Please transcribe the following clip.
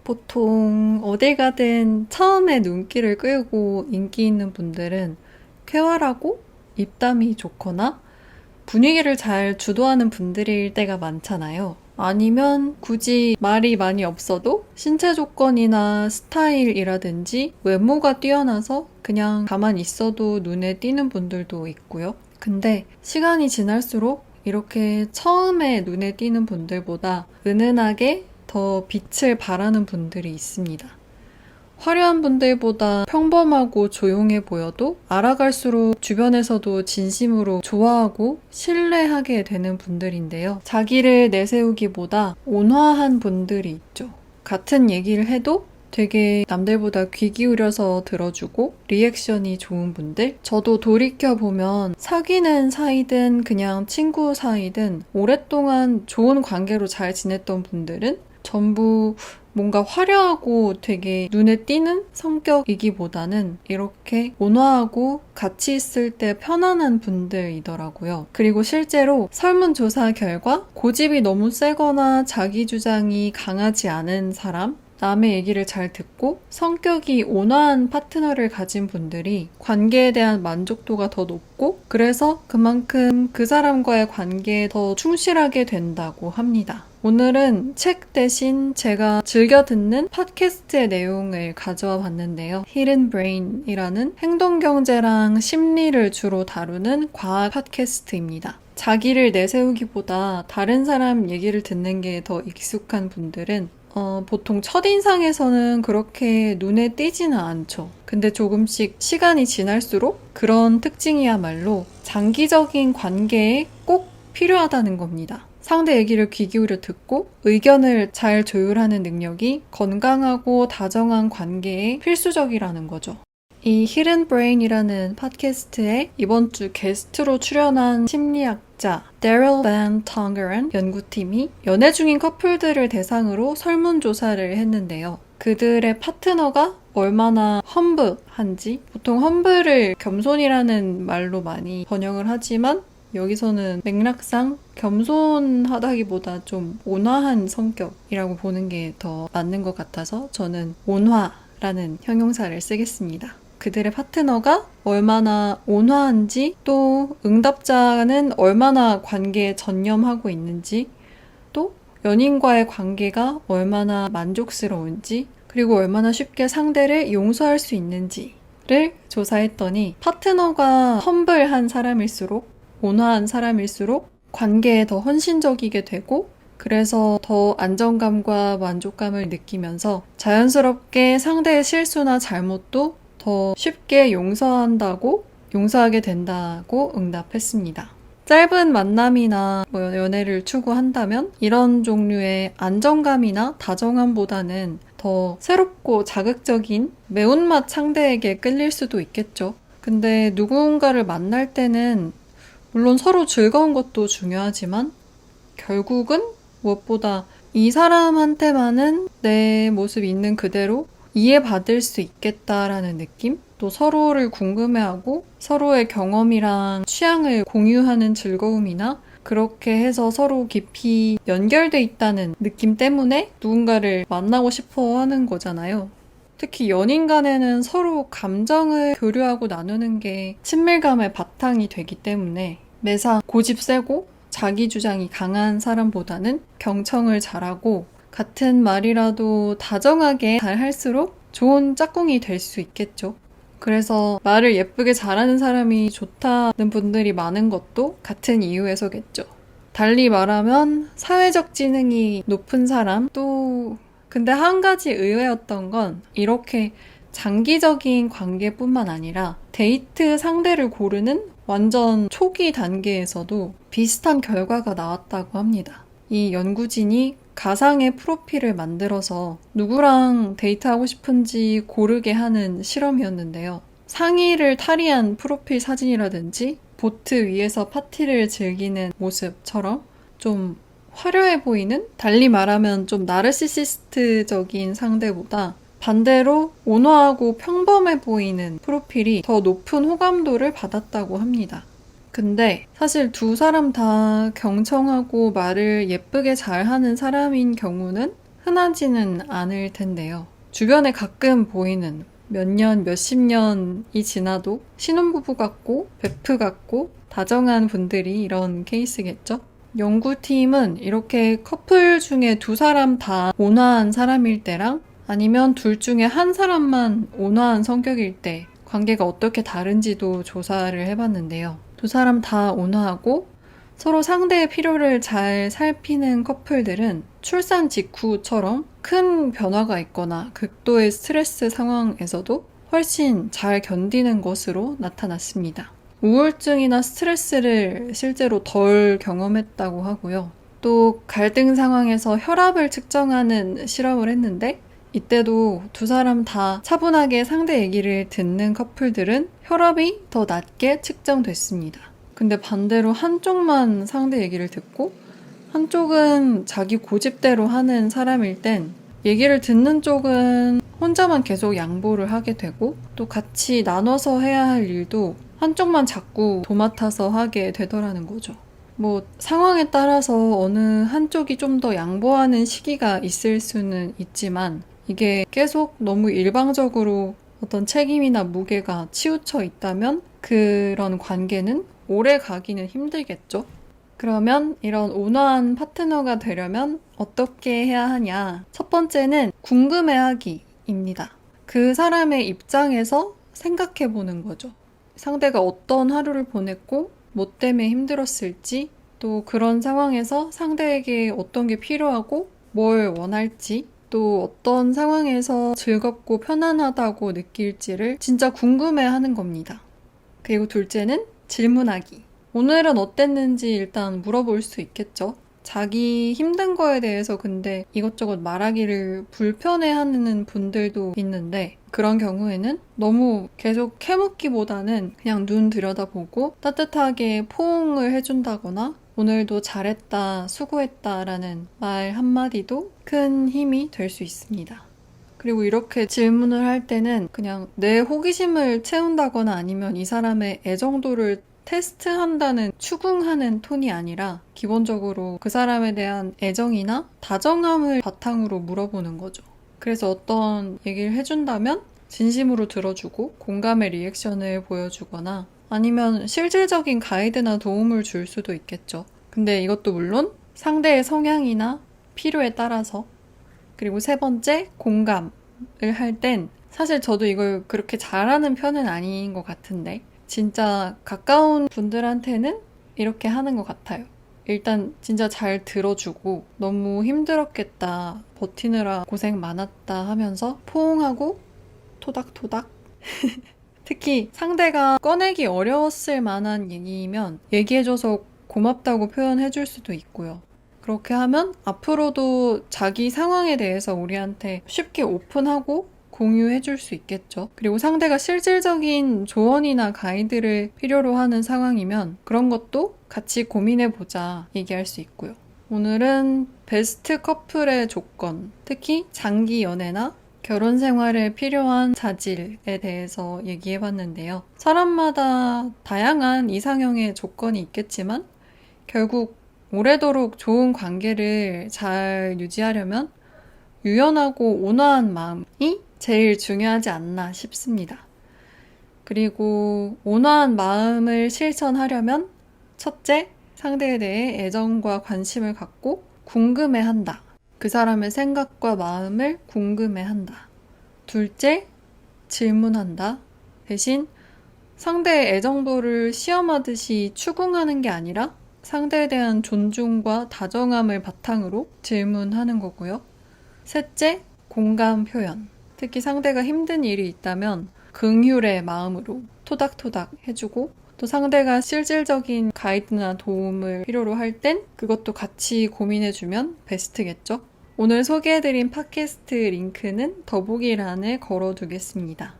보통 어딜 가든 처음에 눈길을 끌고 인기 있는 분들은 쾌활하고 입담이 좋거나 분위기를 잘 주도하는 분들일 때가 많잖아요. 아니면 굳이 말이 많이 없어도 신체 조건이나 스타일이라든지 외모가 뛰어나서 그냥 가만히 있어도 눈에 띄는 분들도 있고요. 근데 시간이 지날수록 이렇게 처음에 눈에 띄는 분들보다 은은하게 더 빛을 발하는 분들이 있습니다. 화려한 분들보다 평범하고 조용해 보여도 알아갈수록 주변에서도 진심으로 좋아하고 신뢰하게 되는 분들인데요. 자기를 내세우기보다 온화한 분들이 있죠. 같은 얘기를 해도 되게 남들보다 귀 기울여서 들어주고 리액션이 좋은 분들? 저도 돌이켜보면 사귀는 사이든 그냥 친구 사이든 오랫동안 좋은 관계로 잘 지냈던 분들은 전부 뭔가 화려하고 되게 눈에 띄는 성격이기보다는 이렇게 온화하고 같이 있을 때 편안한 분들이더라고요. 그리고 실제로 설문조사 결과 고집이 너무 세거나 자기 주장이 강하지 않은 사람, 남의 얘기를 잘 듣고 성격이 온화한 파트너를 가진 분들이 관계에 대한 만족도가 더 높고 그래서 그만큼 그 사람과의 관계에 더 충실하게 된다고 합니다. 오늘은 책 대신 제가 즐겨 듣는 팟캐스트의 내용을 가져와 봤는데요. Hidden Brain이라는 행동경제랑 심리를 주로 다루는 과학 팟캐스트입니다. 자기를 내세우기보다 다른 사람 얘기를 듣는 게 더 익숙한 분들은 보통 첫인상에서는 그렇게 눈에 띄지는 않죠. 근데 조금씩 시간이 지날수록 그런 특징이야말로 장기적인 관계에 꼭 필요하다는 겁니다. 상대 얘기를 귀 기울여 듣고 의견을 잘 조율하는 능력이 건강하고 다정한 관계에 필수적이라는 거죠. 이 Hidden Brain이라는 팟캐스트에 이번 주 게스트로 출연한 심리학자 Daryl Van Tongeren 연구팀이 연애 중인 커플들을 대상으로 설문조사를 했는데요. 그들의 파트너가 얼마나 험블한지, 보통 험블을 겸손이라는 말로 많이 번역을 하지만 여기서는 맥락상 겸손하다기보다 좀 온화한 성격이라고 보는 게 더 맞는 것 같아서 저는 온화라는 형용사를 쓰겠습니다. 그들의 파트너가 얼마나 온화한지, 또 응답자는 얼마나 관계에 전념하고 있는지, 또 연인과의 관계가 얼마나 만족스러운지, 그리고 얼마나 쉽게 상대를 용서할 수 있는지를 조사했더니 파트너가 험블한 사람일수록, 온화한 사람일수록 관계에 더 헌신적이게 되고 그래서 더 안정감과 만족감을 느끼면서 자연스럽게 상대의 실수나 잘못도 더 쉽게 용서하게 된다고 응답했습니다. 짧은 만남이나 연애를 추구한다면 이런 종류의 안정감이나 다정함보다는 더 새롭고 자극적인 매운맛 상대에게 끌릴 수도 있겠죠. 근데 누군가를 만날 때는 물론 서로 즐거운 것도 중요하지만 결국은 무엇보다 이 사람한테만은 내 모습이 있는 그대로 이해받을 수 있겠다라는 느낌? 또 서로를 궁금해하고 서로의 경험이랑 취향을 공유하는 즐거움이나 그렇게 해서 서로 깊이 연결돼 있다는 느낌 때문에 누군가를 만나고 싶어 하는 거잖아요. 특히 연인 간에는 서로 감정을 교류하고 나누는 게 친밀감의 바탕이 되기 때문에 매사 고집 세고 자기 주장이 강한 사람보다는 경청을 잘하고 같은 말이라도 다정하게 잘 할수록 좋은 짝꿍이 될 수 있겠죠. 그래서 말을 예쁘게 잘하는 사람이 좋다는 분들이 많은 것도 같은 이유에서겠죠. 달리 말하면 사회적 지능이 높은 사람, 또 근데 한 가지 의외였던 건 이렇게 장기적인 관계뿐만 아니라 데이트 상대를 고르는 완전 초기 단계에서도 비슷한 결과가 나왔다고 합니다. 이 연구진이 가상의 프로필을 만들어서 누구랑 데이트하고 싶은지 고르게 하는 실험이었는데요. 상의를 탈의한 프로필 사진이라든지 보트 위에서 파티를 즐기는 모습처럼 좀 화려해 보이는, 달리 말하면 좀 나르시시스트적인 상대보다 반대로 온화하고 평범해 보이는 프로필이 더 높은 호감도를 받았다고 합니다. 근데 사실 두 사람 다 경청하고 말을 예쁘게 잘하는 사람인 경우는 흔하지는 않을 텐데요. 주변에 가끔 보이는 몇 년, 몇십 년이 지나도 신혼부부 같고 베프 같고 다정한 분들이 이런 케이스겠죠? 연구팀은 이렇게 커플 중에 두 사람 다 온화한 사람일 때랑 아니면 둘 중에 한 사람만 온화한 성격일 때 관계가 어떻게 다른지도 조사를 해봤는데요. 두 사람 다 온화하고 서로 상대의 필요를 잘 살피는 커플들은 출산 직후처럼 큰 변화가 있거나 극도의 스트레스 상황에서도 훨씬 잘 견디는 것으로 나타났습니다. 우울증이나 스트레스를 실제로 덜 경험했다고 하고요. 또 갈등 상황에서 혈압을 측정하는 실험을 했는데 이때도 두 사람 다 차분하게 상대 얘기를 듣는 커플들은 혈압이 더 낮게 측정됐습니다. 근데 반대로 한쪽만 상대 얘기를 듣고 한쪽은 자기 고집대로 하는 사람일 땐 얘기를 듣는 쪽은 혼자만 계속 양보를 하게 되고 또 같이 나눠서 해야 할 일도 한쪽만 자꾸 도맡아서 하게 되더라는 거죠. 뭐 상황에 따라서 어느 한쪽이 좀 더 양보하는 시기가 있을 수는 있지만 이게 계속 너무 일방적으로 어떤 책임이나 무게가 치우쳐 있다면 그런 관계는 오래 가기는 힘들겠죠. 그러면 이런 온화한 파트너가 되려면 어떻게 해야 하냐? 첫 번째는 궁금해하기입니다. 그 사람의 입장에서 생각해 보는 거죠. 상대가 어떤 하루를 보냈고 뭐 때문에 힘들었을지 또 그런 상황에서 상대에게 어떤 게 필요하고 뭘 원할지 또 어떤 상황에서 즐겁고 편안하다고 느낄지를 진짜 궁금해하는 겁니다. 그리고 둘째는 질문하기. 오늘은 어땠는지 일단 물어볼 수 있겠죠. 자기 힘든 거에 대해서 근데 이것저것 말하기를 불편해하는 분들도 있는데 그런 경우에는 너무 계속 캐묻기보다는 그냥 눈 들여다보고 따뜻하게 포옹을 해준다거나 오늘도 잘했다, 수고했다 라는 말 한마디도 큰 힘이 될 수 있습니다. 그리고 이렇게 질문을 할 때는 그냥 내 호기심을 채운다거나 아니면 이 사람의 애정도를 테스트한다는 추궁하는 톤이 아니라 기본적으로 그 사람에 대한 애정이나 다정함을 바탕으로 물어보는 거죠. 그래서 어떤 얘기를 해준다면 진심으로 들어주고 공감의 리액션을 보여주거나 아니면 실질적인 가이드나 도움을 줄 수도 있겠죠. 근데 이것도 물론 상대의 성향이나 필요에 따라서. 그리고 세 번째, 공감을 할 땐 사실 저도 이걸 그렇게 잘하는 편은 아닌 것 같은데 진짜 가까운 분들한테는 이렇게 하는 것 같아요. 일단 진짜 잘 들어주고 너무 힘들었겠다, 버티느라 고생 많았다 하면서 포옹하고 토닥토닥 특히 상대가 꺼내기 어려웠을 만한 얘기면 얘기해줘서 고맙다고 표현해줄 수도 있고요. 그렇게 하면 앞으로도 자기 상황에 대해서 우리한테 쉽게 오픈하고 공유해줄 수 있겠죠. 그리고 상대가 실질적인 조언이나 가이드를 필요로 하는 상황이면 그런 것도 같이 고민해보자 얘기할 수 있고요. 오늘은 베스트 커플의 조건, 특히 장기 연애나 결혼 생활에 필요한 자질에 대해서 얘기해봤는데요. 사람마다 다양한 이상형의 조건이 있겠지만 결국 오래도록 좋은 관계를 잘 유지하려면 유연하고 온화한 마음이 제일 중요하지 않나 싶습니다. 그리고 온화한 마음을 실천하려면 첫째, 상대에 대해 애정과 관심을 갖고 궁금해한다. 그 사람의 생각과 마음을 궁금해한다. 둘째, 질문한다. 대신 상대의 애정도를 시험하듯이 추궁하는 게 아니라 상대에 대한 존중과 다정함을 바탕으로 질문하는 거고요. 셋째, 공감 표현. 특히 상대가 힘든 일이 있다면 긍휼의 마음으로 토닥토닥 해주고 또 상대가 실질적인 가이드나 도움을 필요로 할 땐 그것도 같이 고민해주면 베스트겠죠? 오늘 소개해드린 팟캐스트 링크는 더보기란에 걸어두겠습니다.